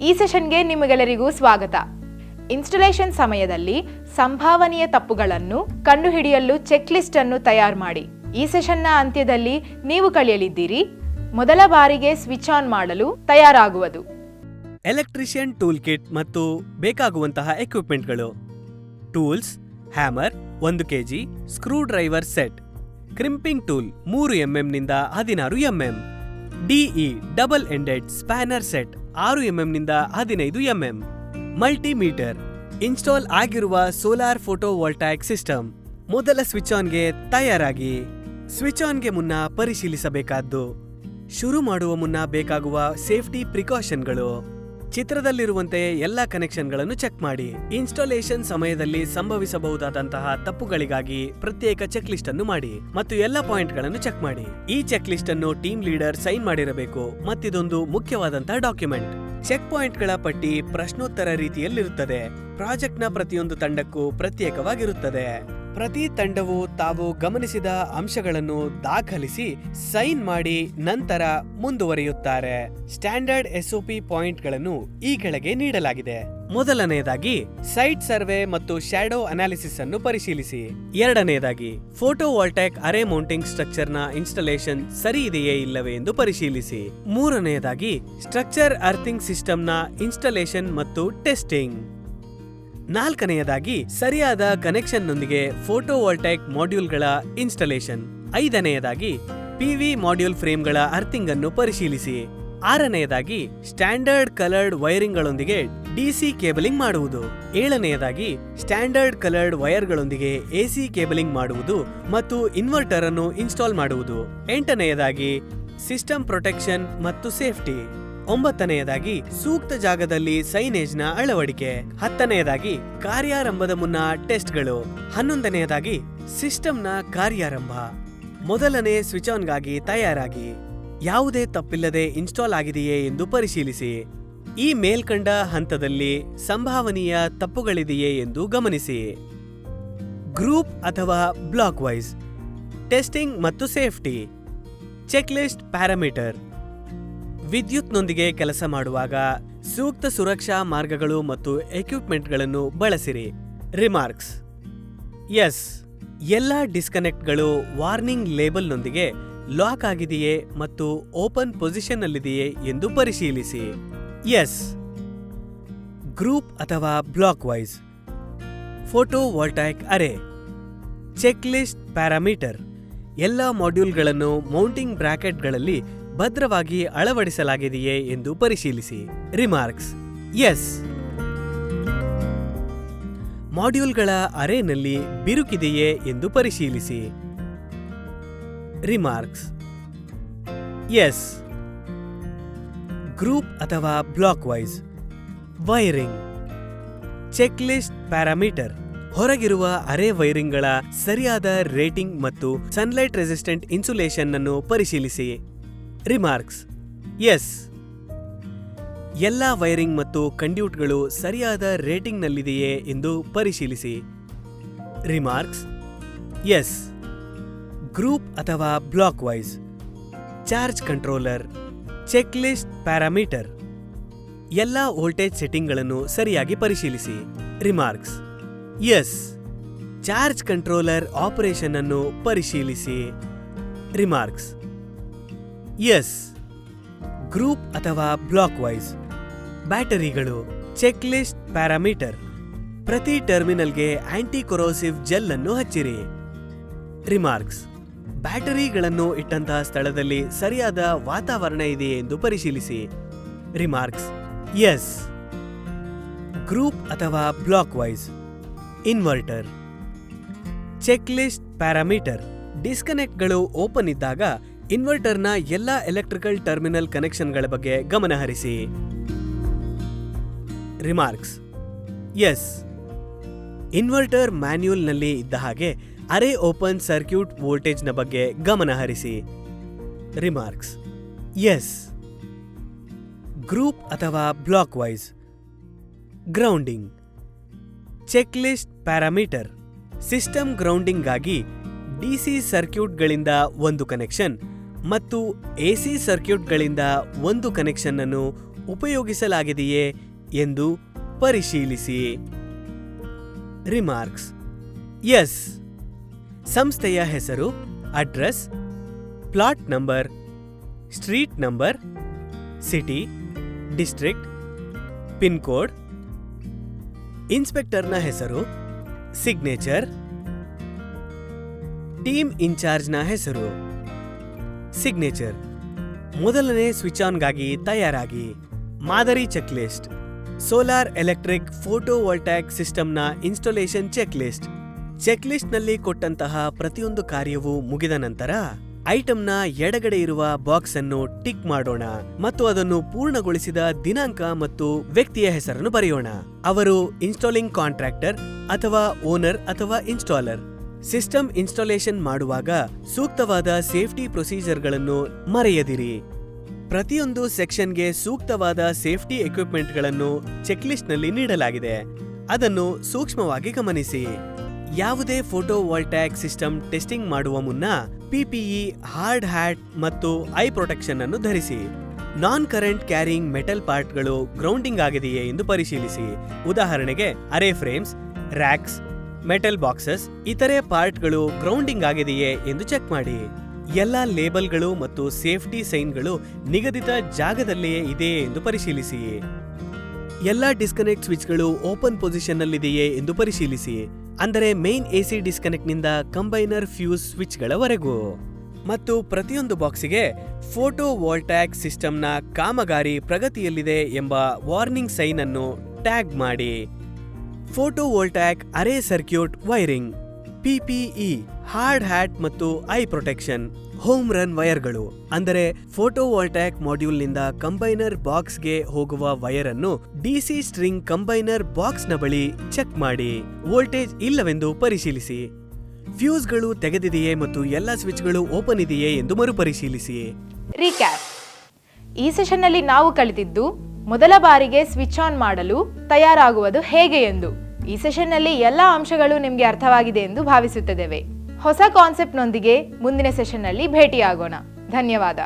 ಈ ಸೆಷನ್ಗೆ ನಿಮಗೆಲ್ಲರಿಗೂ ಸ್ವಾಗತ. ಇನ್ಸ್ಟಾಲೇಷನ್ ಸಮಯದಲ್ಲಿ ಸಂಭಾವನೀಯ ತಪ್ಪುಗಳನ್ನು ಕಂಡುಹಿಡಿಯಲು ಚೆಕ್ ಲಿಸ್ಟ್ ಅನ್ನು ತಯಾರು ಮಾಡಿ. ಈ ಸೆಷನ್ನ ಅಂತ್ಯದಲ್ಲಿ ನೀವು ಕಲಿಯಲಿದ್ದೀರಿ ಮೊದಲ ಬಾರಿಗೆ ಸ್ವಿಚ್ ಆನ್ ಮಾಡಲು ತಯಾರಾಗುವುದು, ಎಲೆಕ್ಟ್ರಿಷಿಯನ್ ಟೂಲ್ ಕಿಟ್ ಮತ್ತು ಬೇಕಾಗುವಂತಹ ಎಕ್ವಿಪ್ಮೆಂಟ್ಗಳು, tools, hammer 1 kg, screwdriver set, crimping tool 3 mm ನಿಂದ 16 mm, DE double ended spanner set 6 mm ನಿಂದ 15 mm, ಮಲ್ಟಿಮೀಟರ್, ಇನ್ಸ್ಟಾಲ್ ಆಗಿರುವ ಸೋಲಾರ್ ಫೋಟೋ ವೋಲ್ಟಾಯಿಕ್ ಸಿಸ್ಟಮ್. ಮೊದಲ ಸ್ವಿಚ್ ಆನ್ಗೆ ತಯಾರಾಗಿ. ಸ್ವಿಚ್ ಆನ್ಗೆ ಮುನ್ನ ಪರಿಶೀಲಿಸಬೇಕಾದ್ದು, ಶುರು ಮಾಡುವ ಮುನ್ನ ಬೇಕಾಗುವ ಸೇಫ್ಟಿ ಪ್ರಿಕಾಷನ್ಗಳು. ಚಿತ್ರದಲ್ಲಿರುವಂತೆ ಎಲ್ಲ ಕನೆಕ್ಷನ್ಗಳನ್ನು ಚೆಕ್ ಮಾಡಿ. ಇನ್ಸ್ಟಾಲೇಷನ್ ಸಮಯದಲ್ಲಿ ಸಂಭವಿಸಬಹುದಾದಂತಹ ತಪ್ಪುಗಳಿಗಾಗಿ ಪ್ರತ್ಯೇಕ ಚೆಕ್ ಲಿಸ್ಟ್ ಅನ್ನು ಮಾಡಿ ಮತ್ತು ಎಲ್ಲ ಪಾಯಿಂಟ್ಗಳನ್ನು ಚೆಕ್ ಮಾಡಿ. ಈ ಚೆಕ್ ಲಿಸ್ಟ್ ಅನ್ನು ಟೀಮ್ ಲೀಡರ್ ಸೈನ್ ಮಾಡಿರಬೇಕು ಮತ್ತಿದೊಂದು ಮುಖ್ಯವಾದಂತಹ ಡಾಕ್ಯುಮೆಂಟ್. ಚೆಕ್ ಪಾಯಿಂಟ್ಗಳ ಪಟ್ಟಿ ಪ್ರಶ್ನೋತ್ತರ ರೀತಿಯಲ್ಲಿರುತ್ತದೆ. ಪ್ರಾಜೆಕ್ಟ್ನ ಪ್ರತಿಯೊಂದು ತಂಡಕ್ಕೂ ಪ್ರತ್ಯೇಕವಾಗಿರುತ್ತದೆ. ಪ್ರತಿ ತಂಡವು ತಾವು ಗಮನಿಸಿದ ಅಂಶಗಳನ್ನು ದಾಖಲಿಸಿ ಸೈನ್ ಮಾಡಿ ನಂತರ ಮುಂದುವರಿಯುತ್ತಾರೆ. ಸ್ಟ್ಯಾಂಡರ್ಡ್ ಎಸ್ಒಪಿ ಪಾಯಿಂಟ್ಗಳನ್ನು ಈ ಕೆಳಗೆ ನೀಡಲಾಗಿದೆ. ಮೊದಲನೆಯದಾಗಿ ಸೈಟ್ ಸರ್ವೆ ಮತ್ತು ಶ್ಯಾಡೋ ಅನಾಲಿಸಿಸ್ ಅನ್ನು ಪರಿಶೀಲಿಸಿ. ಎರಡನೆಯದಾಗಿ ಫೋಟೋ ವೋಲ್ಟಾಯಿಕ್ ಅರೆ ಮೌಂಟಿಂಗ್ ಸ್ಟ್ರಕ್ಚರ್ ನ ಇನ್ಸ್ಟಾಲೇಷನ್ ಸರಿ ಇದೆಯೇ ಇಲ್ಲವೇ ಎಂದು ಪರಿಶೀಲಿಸಿ. ಮೂರನೆಯದಾಗಿ ಸ್ಟ್ರಕ್ಚರ್ ಅರ್ಥಿಂಗ್ ಸಿಸ್ಟಮ್ ನ ಇನ್ಸ್ಟಾಲೇಷನ್ ಮತ್ತು ಟೆಸ್ಟಿಂಗ್. ನಾಲ್ಕನೆಯದಾಗಿ ಸರಿಯಾದ ಕನೆಕ್ಷನ್ ನೊಂದಿಗೆ ಫೋಟೋ ವೋಲ್ಟಾಯಿಕ್ ಮಾಡ್ಯೂಲ್ಗಳ ಇನ್ಸ್ಟಾಲೇಷನ್. ಐದನೆಯದಾಗಿ ಪಿವಿ ಮಾಡ್ಯೂಲ್ ಫ್ರೇಮ್ಗಳ ಅರ್ಥಿಂಗ್ ಅನ್ನು ಪರಿಶೀಲಿಸಿ. ಆರನೆಯದಾಗಿ ಸ್ಟ್ಯಾಂಡರ್ಡ್ ಕಲರ್ಡ್ ವೈರಿಂಗ್ಗಳೊಂದಿಗೆ ಡಿಸಿ ಕೇಬಲಿಂಗ್ ಮಾಡುವುದು. ಏಳನೆಯದಾಗಿ ಸ್ಟ್ಯಾಂಡರ್ಡ್ ಕಲರ್ಡ್ ವೈರ್ಗಳೊಂದಿಗೆ ಎಸಿ ಕೇಬಲಿಂಗ್ ಮಾಡುವುದು ಮತ್ತು ಇನ್ವರ್ಟರ್ ಅನ್ನು ಇನ್ಸ್ಟಾಲ್ ಮಾಡುವುದು. ಎಂಟನೆಯದಾಗಿ ಸಿಸ್ಟಮ್ ಪ್ರೊಟೆಕ್ಷನ್ ಮತ್ತು ಸೇಫ್ಟಿ. ಒಂಬತ್ತನೆಯದಾಗಿ ಸೂಕ್ತ ಜಾಗದಲ್ಲಿ ಸೈನೇಜ್ನ ಅಳವಡಿಕೆ. ಹತ್ತನೆಯದಾಗಿ ಕಾರ್ಯಾರಂಭದ ಮುನ್ನ ಟೆಸ್ಟ್ಗಳು. 11ನೆಯದಾಗಿ ಸಿಸ್ಟಮ್ನ ಕಾರ್ಯಾರಂಭ. ಮೊದಲನೇ ಸ್ವಿಚ್ ಆನ್ಗಾಗಿ ತಯಾರಾಗಿ. ಯಾವುದೇ ತಪ್ಪಿಲ್ಲದೆ ಇನ್ಸ್ಟಾಲ್ ಆಗಿದೆಯೇ ಎಂದು ಪರಿಶೀಲಿಸಿ. ಈ ಮೇಲ್ಕಂಡ ಹಂತದಲ್ಲಿ ಸಂಭಾವನೀಯ ತಪ್ಪುಗಳಿದೆಯೇ ಎಂದು ಗಮನಿಸಿ. ಗ್ರೂಪ್ ಅಥವಾ ಬ್ಲಾಕ್ ವೈಸ್ ಟೆಸ್ಟಿಂಗ್ ಮತ್ತು ಸೇಫ್ಟಿ. Check list parameter. ವಿದ್ಯುತ್ನೊಂದಿಗೆ ಕೆಲಸ ಮಾಡುವಾಗ ಸೂಕ್ತ ಸುರಕ್ಷಾ ಮಾರ್ಗಗಳು ಮತ್ತು ಎಕ್ವಿಪ್ಮೆಂಟ್ಗಳನ್ನು ಬಳಸಿರಿ. ರಿಮಾರ್ಕ್ಸ್. ಎಸ್, ಎಲ್ಲ ಡಿಸ್ಕನೆಕ್ಟ್ಗಳು ವಾರ್ನಿಂಗ್ ಲೇಬಲ್ನೊಂದಿಗೆ ಲಾಕ್ ಆಗಿದೆಯೇ ಮತ್ತು ಓಪನ್ ಪೊಸಿಷನ್ನಲ್ಲಿದೆಯೇ ಎಂದು ಪರಿಶೀಲಿಸಿ. ಎಸ್. ಗ್ರೂಪ್ ಅಥವಾ block wise photovoltaic array. Check list parameter. ಎಲ್ಲ ಮಾಡ್ಯೂಲ್ಗಳನ್ನು ಮೌಂಟಿಂಗ್ ಬ್ರಾಕೆಟ್ಗಳಲ್ಲಿ ಭದ್ರವಾಗಿ ಅಳವಡಿಸಲಾಗಿದೆಯೇ ಎಂದು ಪರಿಶೀಲಿಸಿ. ರಿಮಾರ್ಕ್ಸ್. ಎಸ್. ಮಾಡ್ಯೂಲ್ಗಳ ಅರೇನಲ್ಲಿ ಬಿರುಕಿದೆಯೇ ಎಂದು ಪರಿಶೀಲಿಸಿ. ರಿಮಾರ್ಕ್ಸ್. ಎಸ್. ಗ್ರೂಪ್ ಅಥವಾ block wise wiring. Check list parameter. ಹೊರಗಿರುವ ಅರೆ ವೈರಿಂಗ್ಗಳ ಸರಿಯಾದ ರೇಟಿಂಗ್ ಮತ್ತು ಸನ್ಲೈಟ್ ರೆಸಿಸ್ಟೆಂಟ್ ಇನ್ಸುಲೇಷನ್ ಅನ್ನು ಪರಿಶೀಲಿಸಿ. ರಿಮಾರ್ಕ್ಸ್. ಎಸ್. ಎಲ್ಲ ವೈರಿಂಗ್ ಮತ್ತು ಕಂಡ್ಯೂಟ್ಗಳು ಸರಿಯಾದ ರೇಟಿಂಗ್ನಲ್ಲಿದೆಯೇ ಎಂದು ಪರಿಶೀಲಿಸಿ. ರಿಮಾರ್ಕ್ಸ್. ಎಸ್. ಗ್ರೂಪ್ ಅಥವಾ block wise charge controller. Check list parameter. ಎಲ್ಲ ವೋಲ್ಟೇಜ್ ಸೆಟ್ಟಿಂಗ್ಗಳನ್ನು ಸರಿಯಾಗಿ ಪರಿಶೀಲಿಸಿ. Remarks. S. Charge controller operation ಅನ್ನು ಪರಿಶೀಲಿಸಿ. ರಿಮಾರ್ಕ್ಸ್. ಎಸ್. ಗ್ರೂಪ್ ಅಥವಾ ಬ್ಲಾಕ್ ವೈಸ್ ಬ್ಯಾಟರಿಗಳು. Check list parameter. ಪ್ರತಿ ಟರ್ಮಿನಲ್ಗೆ ಆಂಟಿ ಕೊರೋಸಿವ್ ಜೆಲ್ ಅನ್ನು ಹಚ್ಚಿರಿ. ರಿಮಾರ್ಕ್ಸ್. ಬ್ಯಾಟರಿಗಳನ್ನು ಇಟ್ಟಂತಹ ಸ್ಥಳದಲ್ಲಿ ಸರಿಯಾದ ವಾತಾವರಣ ಇದೆಯೇ ಎಂದು ಪರಿಶೀಲಿಸಿ. ರಿಮಾರ್ಕ್ಸ್. ಎಸ್. ಗ್ರೂಪ್ ಅಥವಾ block wise inverter. Check list parameter. ಡಿಸ್ಕನೆಕ್ಟ್ಗಳು ಓಪನ್ ಇದ್ದಾಗ ಇನ್ವರ್ಟರ್ನ ಎಲ್ಲ ಎಲೆಕ್ಟ್ರಿಕಲ್ ಟರ್ಮಿನಲ್ ಕನೆಕ್ಷನ್ಗಳ ಬಗ್ಗೆ ಗಮನಹರಿಸಿ. ರಿಮಾರ್ಕ್ಸ್. ಎಸ್. ಇನ್ವರ್ಟರ್ ಮ್ಯಾನ್ಯುಯಲ್ನಲ್ಲಿ ಇದ್ದ ಹಾಗೆ ಅರೆ ಓಪನ್ ಸರ್ಕ್ಯೂಟ್ ವೋಲ್ಟೇಜ್ನ ಬಗ್ಗೆ ಗಮನಹರಿಸಿ. ರಿಮಾರ್ಕ್ಸ್. ಎಸ್. ಗ್ರೂಪ್ ಅಥವಾ block wise grounding. Check list parameter. System ಗ್ರೌಂಡಿಂಗ್ಗಾಗಿ ಡಿಸಿ ಸರ್ಕ್ಯೂಟ್ಗಳಿಂದ ಒಂದು ಕನೆಕ್ಷನ್ ಮತ್ತು ಎಸಿ ಸರ್ಕ್ಯೂಟ್ಗಳಿಂದ ಒಂದು ಕನೆಕ್ಷನ್ ಅನ್ನು ಉಪಯೋಗಿಸಲಾಗಿದೆಯೇ ಎಂದು ಪರಿಶೀಲಿಸಿ. Remarks: S. ಸಂಸ್ಥೆಯ ಹೆಸರು, address, plot number, street number, city, district, pin code, ಇನ್ಸ್ಪೆಕ್ಟರ್ನ ಹೆಸರು, ಸಿಗ್ನೇಚರ್, ಟೀಮ್ ಇನ್ಚಾರ್ಜ್ನ ಹೆಸರು, ಸಿಗ್ನೇಚರ್. ಮೊದಲನೇ ಸ್ವಿಚ್ ಆನ್ಗಾಗಿ ತಯಾರಾಗಿ. ಮಾದರಿ ಚೆಕ್ಲಿಸ್ಟ್: ಸೋಲಾರ್ ಎಲೆಕ್ಟ್ರಿಕ್ ಫೋಟೋವೋಲ್ಟಾಯಿಕ್ ಸಿಸ್ಟಮ್ನ ಇನ್ಸ್ಟಾಲೇಷನ್ ಚೆಕ್ಲಿಸ್ಟ್. ಚೆಕ್ಲಿಸ್ಟ್ನಲ್ಲಿ ಕೊಟ್ಟಂತಹ ಪ್ರತಿಯೊಂದು ಕಾರ್ಯವೂ ಮುಗಿದ ನಂತರ ಐಟಂನ ಎಡಗಡೆ ಇರುವ ಬಾಕ್ಸ್ ಅನ್ನು ಟಿಕ್ ಮಾಡೋಣ ಮತ್ತು ಅದನ್ನು ಪೂರ್ಣಗೊಳಿಸಿದ ದಿನಾಂಕ ಮತ್ತು ವ್ಯಕ್ತಿಯ ಹೆಸರನ್ನು ಬರೆಯೋಣ. ಅವರು ಇನ್ಸ್ಟಾಲಿಂಗ್ ಕಾಂಟ್ರಾಕ್ಟರ್ ಅಥವಾ ಓನರ್ ಅಥವಾ ಇನ್ಸ್ಟಾಲರ್. ಸಿಸ್ಟಮ್ ಇನ್ಸ್ಟಾಲೇಷನ್ ಮಾಡುವಾಗ ಸೂಕ್ತವಾದ ಸೇಫ್ಟಿ ಪ್ರೊಸೀಜರ್ಗಳನ್ನು ಮರೆಯದಿರಿ. ಪ್ರತಿಯೊಂದು ಸೆಕ್ಷನ್ಗೆ ಸೂಕ್ತವಾದ ಸೇಫ್ಟಿ ಎಕ್ವಿಪ್ಮೆಂಟ್ಗಳನ್ನು ಚೆಕ್ಲಿಸ್ಟ್ನಲ್ಲಿ ನೀಡಲಾಗಿದೆ. ಅದನ್ನು ಸೂಕ್ಷ್ಮವಾಗಿ ಗಮನಿಸಿ. ಯಾವುದೇ ಫೋಟೋವೋಲ್ಟಾಯಿಕ್ ಸಿಸ್ಟಮ್ ಟೆಸ್ಟಿಂಗ್ ಮಾಡುವ ಮುನ್ನ ಪಿಪಿಇ, ಹಾರ್ಡ್ ಹ್ಯಾಟ್ ಮತ್ತು ಐ ಪ್ರೊಟೆಕ್ಷನ್ ಅನ್ನು ಧರಿಸಿ. ನಾನ್ ಕರೆಂಟ್ ಕ್ಯಾರಿಂಗ್ ಮೆಟಲ್ ಪಾರ್ಟ್ಗಳು ಗ್ರೌಂಡಿಂಗ್ ಆಗಿದೆಯೇ ಎಂದು ಪರಿಶೀಲಿಸಿ. ಉದಾಹರಣೆಗೆ ಅರೆ ಫ್ರೇಮ್ಸ್, ರ್ಯಾಕ್ಸ್, ಮೆಟಲ್ ಬಾಕ್ಸಸ್, ಇತರೆ ಪಾರ್ಟ್ಗಳು ಗ್ರೌಂಡಿಂಗ್ ಆಗಿದೆಯೇ ಎಂದು ಚೆಕ್ ಮಾಡಿ. ಎಲ್ಲ ಲೇಬಲ್ಗಳು ಮತ್ತು ಸೇಫ್ಟಿ ಸೈನ್ಗಳು ನಿಗದಿತ ಜಾಗದಲ್ಲಿಯೇ ಇದೆಯೇ ಎಂದು ಪರಿಶೀಲಿಸಿ. ಎಲ್ಲ ಡಿಸ್ಕನೆಕ್ಟ್ ಸ್ವಿಚ್ಗಳು ಓಪನ್ ಪೊಸಿಷನ್ನಲ್ಲಿದೆಯೇ ಎಂದು ಪರಿಶೀಲಿಸಿ, ಅಂದರೆ ಮೇನ್ ಎಸಿ ಡಿಸ್ಕನೆಕ್ಟ್ನಿಂದ ಕಂಬೈನರ್ ಫ್ಯೂಸ್ ಸ್ವಿಚ್ಗಳವರೆಗೂ. ಮತ್ತು ಪ್ರತಿಯೊಂದು ಬಾಕ್ಸಿಗೆ ಫೋಟೋವೋಲ್ಟಾಯಿಕ್ ಸಿಸ್ಟಮ್ನ ಕಾಮಗಾರಿ ಪ್ರಗತಿಯಲ್ಲಿದೆ ಎಂಬ ವಾರ್ನಿಂಗ್ ಸೈನ್ ಅನ್ನು ಟ್ಯಾಗ್ ಮಾಡಿ. Photovoltaic array circuit wiring, PPE, hard hat ಮತ್ತು ಐ ಪ್ರೊಟೆಕ್ಷನ್. ಹೋಮ್ ರನ್ ವೈರ್ಗಳು, ಅಂದರೆ ಫೋಟೋವೋಲ್ಟಾಯಿಕ್ ಮಾಡ್ಯೂಲ್ನಿಂದ ಕಂಬೈನರ್ ಬಾಕ್ಸ್ಗೆ ಹೋಗುವ ವೈರ್ ಅನ್ನು ಡಿಸಿ ಸ್ಟ್ರಿಂಗ್ ಕಂಬೈನರ್ ಬಾಕ್ಸ್ನ ಬಳಿ ಚೆಕ್ ಮಾಡಿ. ವೋಲ್ಟೇಜ್ ಇಲ್ಲವೆಂದು ಪರಿಶೀಲಿಸಿ. ಫ್ಯೂಸ್ಗಳು ತೆಗೆದಿದೆಯೇ ಮತ್ತು ಎಲ್ಲ ಸ್ವಿಚ್ಗಳು ಓಪನ್ ಇದೆಯೇ ಎಂದು ಮರುಪರಿಶೀಲಿಸಿ. ರೀಕ್ಯಾಪ್: ಈ ಸೆಷನ್ನಲ್ಲಿ ನಾವು ಕಲಿತಿದ್ದು ಮೊದಲ ಬಾರಿಗೆ ಸ್ವಿಚ್ ಆನ್ ಮಾಡಲು ತಯಾರಾಗುವುದು ಹೇಗೆ ಎಂದು. ಈ ಸೆಷನ್ನಲ್ಲಿ ಎಲ್ಲ ಅಂಶಗಳು ನಿಮಗೆ ಅರ್ಥವಾಗಿದೆ ಎಂದು ಭಾವಿಸುತ್ತಿದ್ದೇವೆ. ಹೊಸ ಕಾನ್ಸೆಪ್ಟ್ನೊಂದಿಗೆ ಮುಂದಿನ ಸೆಷನ್ನಲ್ಲಿ ಭೇಟಿಯಾಗೋಣ. ಧನ್ಯವಾದ.